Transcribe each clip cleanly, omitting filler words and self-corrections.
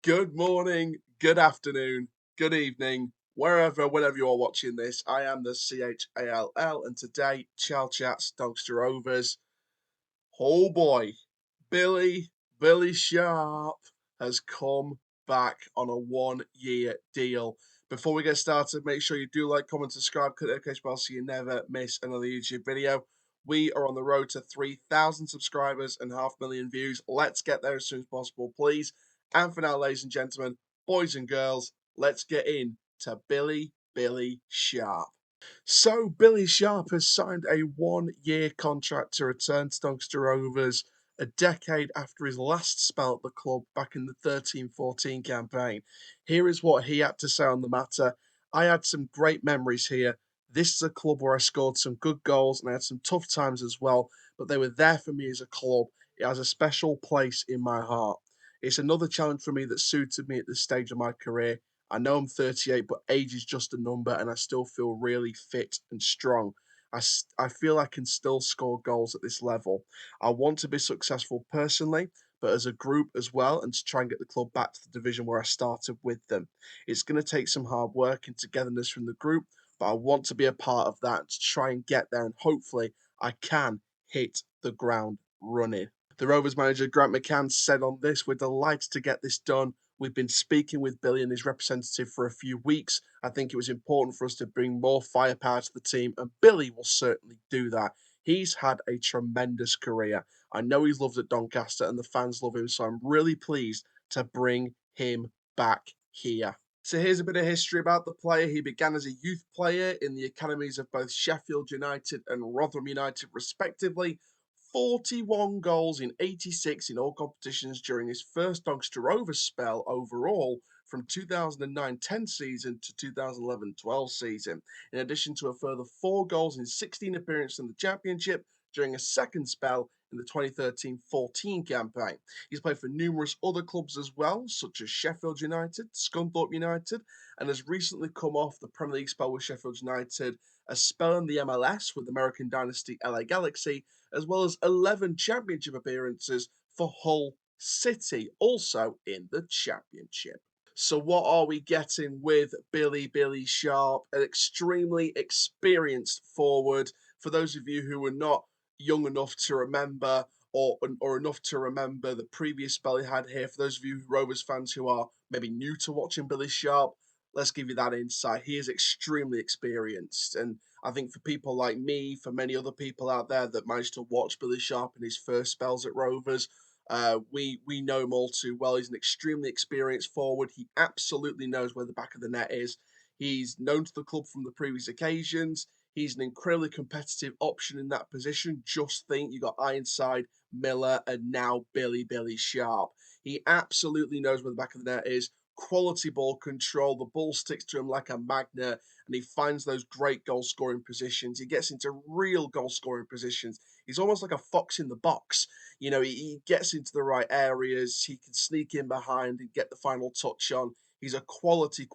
Good morning, good afternoon, good evening, whenever you are watching this. I am the CHALL, and today, Chall Chats Doncaster Rovers. Oh boy, Billy Sharp has come back on a 1-year deal. Before we get started, make sure you do like, comment, subscribe, click the notification bell so you never miss another YouTube video. We are on the road to 3,000 subscribers and 500,000 views. Let's get there as soon as possible, please. And for now, ladies and gentlemen, boys and girls, let's get in to Billy Sharp. So Billy Sharp has signed a 1-year contract to return to Doncaster Rovers a decade after his last spell at the club back in the 13-14 campaign. Here is what he had to say on the matter. I had some great memories here. This is a club where I scored some good goals and I had some tough times as well, but they were there for me as a club. It has a special place in my heart. It's another challenge for me that suited me at this stage of my career. I know I'm 38, but age is just a number, and I still feel really fit and strong. I feel I can still score goals at this level. I want to be successful personally, but as a group as well, and to try and get the club back to the division where I started with them. It's going to take some hard work and togetherness from the group, but I want to be a part of that to try and get there, and hopefully I can hit the ground running. The Rovers manager Grant McCann said on this, "We're delighted to get this done. We've been speaking with Billy and his representative for a few weeks. I think it was important for us to bring more firepower to the team, and Billy will certainly do that. He's had a tremendous career. I know he's loved at Doncaster and the fans love him, so I'm really pleased to bring him back here." So here's a bit of history about the player. He began as a youth player in the academies of both Sheffield United and Rotherham United, respectively. 41 goals in 86 in all competitions during his first Doncaster Rovers spell overall from 2009-10 season to 2011-12 season, in addition to a further 4 goals in 16 appearances in the Championship during a second spell in the 2013-14 campaign. He's played for numerous other clubs as well, such as Sheffield United, Scunthorpe United, and has recently come off the Premier League spell with Sheffield United, a spell in the MLS with American dynasty LA Galaxy, as well as 11 championship appearances for Hull City, also in the championship. So what are we getting with Billy Sharp? An extremely experienced forward. For those of you who were not young enough to remember or enough to remember the previous spell he had here, for those of you Rovers fans who are maybe new to watching Billy Sharp, let's give you that insight. He is extremely experienced, and I think for people like me, for many other people out there that managed to watch Billy Sharp in his first spells at Rovers, we know him all too well. He's an extremely experienced forward. He absolutely knows where the back of the net is. He's known to the club from the previous occasions. He's an incredibly competitive option in that position. Just think, you got Ironside, Miller, and now Billy Sharp. He absolutely knows where the back of the net is. Quality ball control. The ball sticks to him like a magnet, and he finds those great goal scoring positions. He gets into real goal scoring positions. He's almost like a fox in the box. You know, he gets into the right areas. He can sneak in behind and get the final touch on. He's a quality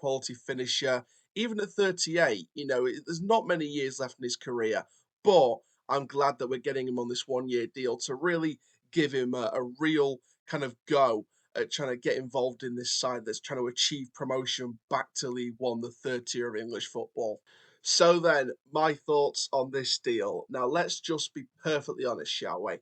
finisher. Even at 38, you know, there's not many years left in his career, but I'm glad that we're getting him on this 1-year deal to really give him a real kind of go at trying to get involved in this side that's trying to achieve promotion back to League One, the third tier of English football. So then, my thoughts on this deal. Now, let's just be perfectly honest, shall we?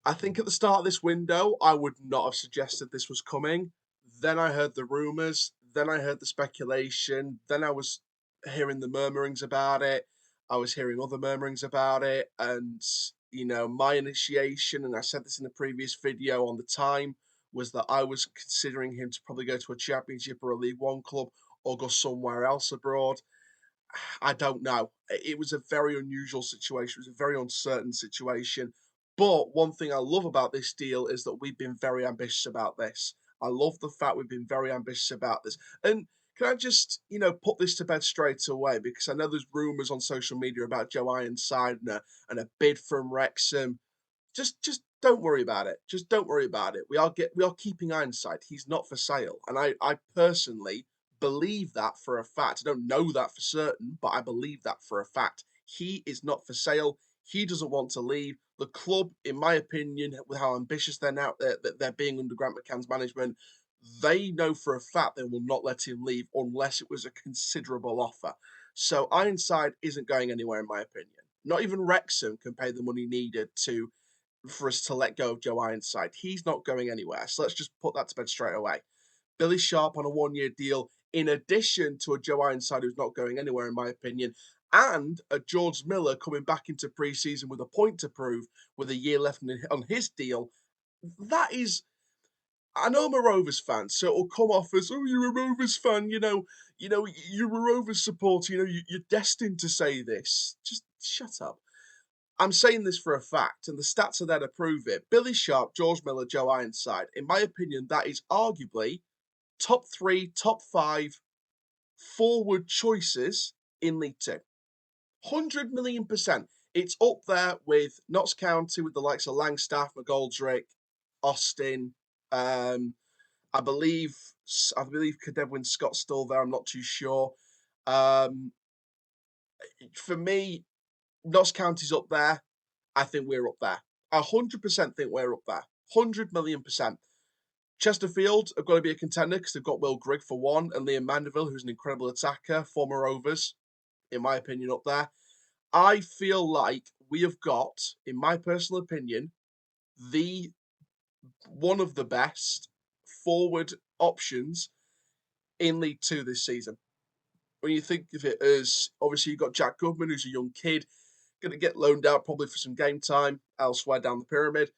I think at the start of this window, I would not have suggested this was coming. Then I heard the rumours, then I heard the speculation, then I was hearing the murmurings about it. I was hearing other murmurings about it, and you know, my initiation, and I said this in a previous video on the time, was that I was considering him to probably go to a championship or a League One club or go somewhere else abroad. I don't know. It was a very unusual situation. It was a very uncertain situation. But one thing I love about this deal is that we've been very ambitious about this. I love the fact we've been very ambitious about this. And can I just, you know, put this to bed straight away? Because I know there's rumours on social media about Joe Ironside and a bid from Wrexham. Just don't worry about it. Just don't worry about it. We are keeping Ironside. He's not for sale. And I personally believe that for a fact. I don't know that for certain, but I believe that for a fact. He is not for sale. He doesn't want to leave. The club, in my opinion, with how ambitious they're now, they're being under Grant McCann's management, they know for a fact they will not let him leave unless it was a considerable offer. So Ironside isn't going anywhere, in my opinion. Not even Wrexham can pay the money needed for us to let go of Joe Ironside. He's not going anywhere. So let's just put that to bed straight away. Billy Sharp on a one-year deal, in addition to a Joe Ironside who's not going anywhere, in my opinion, and a George Miller coming back into pre-season with a point to prove, with a year left on his deal. That is, I know I'm a Rovers fan, so it'll come off as, oh, you're a Rovers fan, you're a Rovers supporter, you're destined to say this. Just shut up. I'm saying this for a fact, and the stats are there to prove it. Billy Sharp, George Miller, Joe Ironside. In my opinion, that is arguably top 3, top 5 forward choices in League Two. 100 million%. It's up there with Notts County, with the likes of Langstaff, McGoldrick, Austin. I believe Cadewin Scott's still there. I'm not too sure. For me, Notts County's up there. I think we're up there. 100% think we're up there. 100 million%. Chesterfield are going to be a contender because they've got Will Grigg for one, and Liam Mandeville, who's an incredible attacker, former Rovers, in my opinion, up there. I feel like we have got, in my personal opinion, one of the best forward options in League Two this season. When you think of it as, obviously you've got Jack Goodman, who's a young kid, going to get loaned out probably for some game time elsewhere down the pyramid.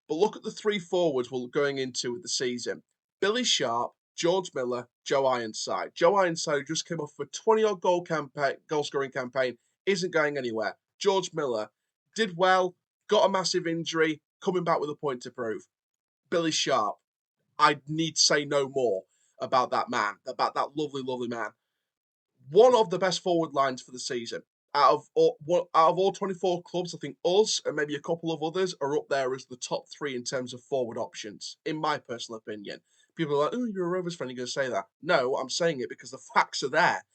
But look at the three forwards we're going into with the season. Billy Sharp, George Miller, Joe Ironside. Joe Ironside, who just came off a 20-odd goal-scoring campaign, isn't going anywhere. George Miller did well, got a massive injury, coming back with a point to prove. Billy Sharp, I need to say no more about that man, about that lovely, lovely man. One of the best forward lines for the season. Out of all 24 clubs, I think us and maybe a couple of others are up there as the top 3 in terms of forward options, in my personal opinion. People are like, oh, you're a Rovers fan, you're going to say that. No, I'm saying it because the facts are there.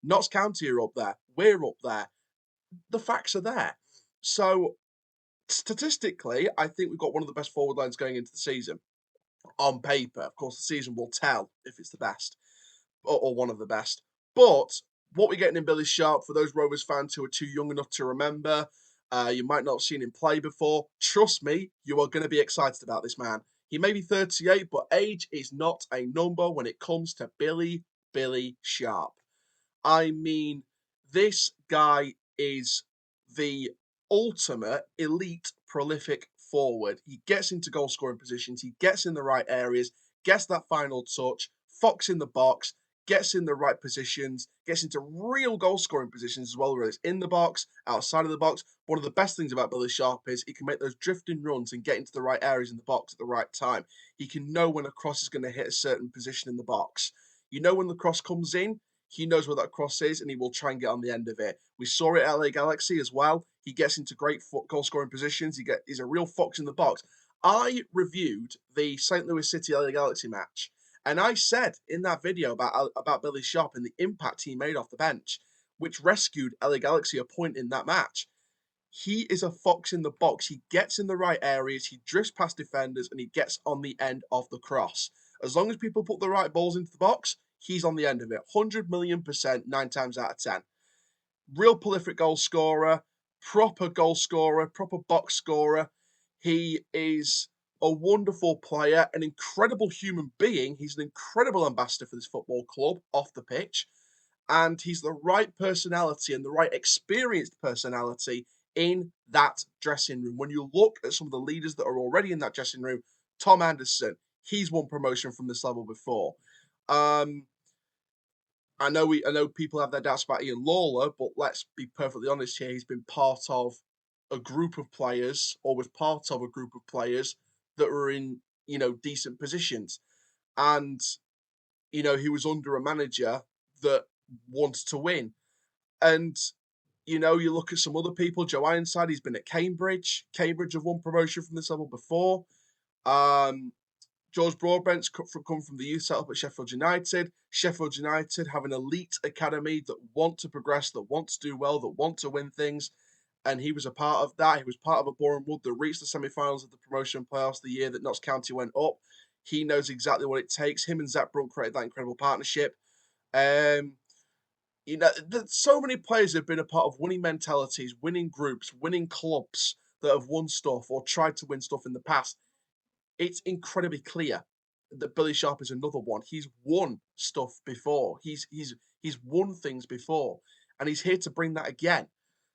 Notts County are up there. We're up there. The facts are there. So, statistically, I think we've got one of the best forward lines going into the season. On paper, of course, the season will tell if it's the best or one of the best. But what we're getting in Billy Sharp, for those Rovers fans who are too young enough to remember, you might not have seen him play before. Trust me, you are going to be excited about this man. He may be 38, but age is not a number when it comes to Billy Sharp. I mean, this guy is the ultimate elite prolific forward. He gets into goal scoring positions, he gets in the right areas, gets that final touch, fox in the box, gets in the right positions, gets into real goal scoring positions as well, whether it's in the box, outside of the box. One of the best things about Billy Sharp is he can make those drifting runs and get into the right areas in the box at the right time. He can know when a cross is going to hit a certain position in the box. You know when the cross comes in, he knows where that cross is and he will try and get on the end of it. We saw it at LA Galaxy as well. He gets into great goal scoring positions. He's a real fox in the box. I reviewed the St. Louis City LA Galaxy match, and I said in that video about Billy Sharp and the impact he made off the bench, which rescued LA Galaxy a point in that match. He is a fox in the box. He gets in the right areas, he drifts past defenders, and he gets on the end of the cross. As long as people put the right balls into the box, he's on the end of it. 100 million%, 9 times out of 10. Real prolific goal scorer, proper box scorer. He is a wonderful player, an incredible human being. He's an incredible ambassador for this football club off the pitch. And he's the right personality and the right experienced personality in that dressing room. When you look at some of the leaders that are already in that dressing room, Tom Anderson, he's won promotion from this level before. I know people have their doubts about Ian Lawler, but let's be perfectly honest here. He's been part of a group of players, or was part of a group of players that were in, decent positions. And, he was under a manager that wanted to win. And, you look at some other people, Joe Ironside, he's been at Cambridge. Cambridge have won promotion from this level before. George Broadbent's come from the youth setup at Sheffield United. Sheffield United have an elite academy that want to progress, that want to do well, that want to win things. And he was a part of that. He was part of a Boreham Wood that reached the semi-finals of the promotion playoffs the year that Notts County went up. He knows exactly what it takes. Him and Zach Brunt created that incredible partnership. Um, there's so many players have been a part of winning mentalities, winning groups, winning clubs that have won stuff or tried to win stuff in the past. It's incredibly clear that Billy Sharp is another one. He's won stuff before. He's won things before, and he's here to bring that again.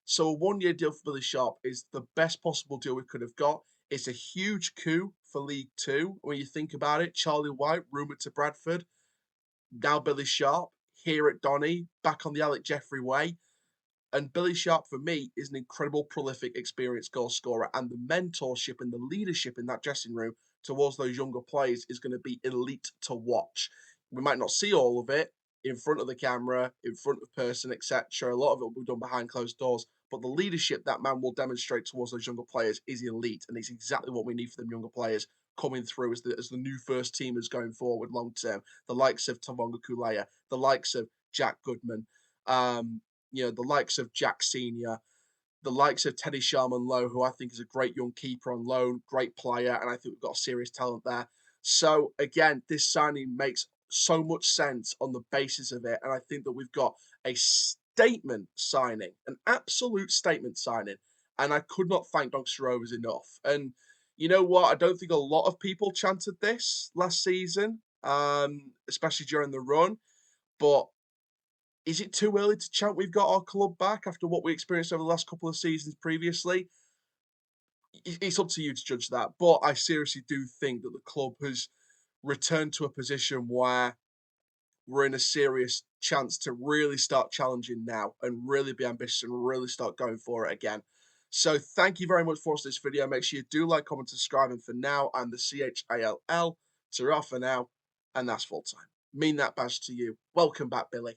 So a 1-year deal for Billy Sharp is the best possible deal we could have got. It's a huge coup for League Two when you think about it. Charlie White rumored to Bradford, now Billy Sharp here at Donny, back on the Alec Jeffrey way. And Billy Sharp, for me, is an incredible, prolific, experienced goal scorer. And the mentorship and the leadership in that dressing room towards those younger players is going to be elite to watch. We might not see all of it in front of the camera, in front of person, etc. A lot of it will be done behind closed doors. But the leadership that man will demonstrate towards those younger players is elite. And it's exactly what we need for them younger players coming through as the new first teamers going forward long term. The likes of Tavonga Kulea, the likes of Jack Goodman, the likes of Jack Senior, the likes of Teddy Sharman Lowe, who I think is a great young keeper on loan, great player, and I think we've got a serious talent there. So again, this signing makes so much sense on the basis of it, and I think that we've got a statement signing, an absolute statement signing, and I could not thank Doncaster Rovers enough. And you know what? I don't think a lot of people chanted this last season, especially during the run, but is it too early to chant we've got our club back after what we experienced over the last couple of seasons previously? It's up to you to judge that. But I seriously do think that the club has returned to a position where we're in a serious chance to really start challenging now and really be ambitious and really start going for it again. So thank you very much for watching this video. Make sure you do like, comment, subscribe. And for now, I'm the CHALL. Ta-ra for now. And that's full time. Mean that badge to you. Welcome back, Billy.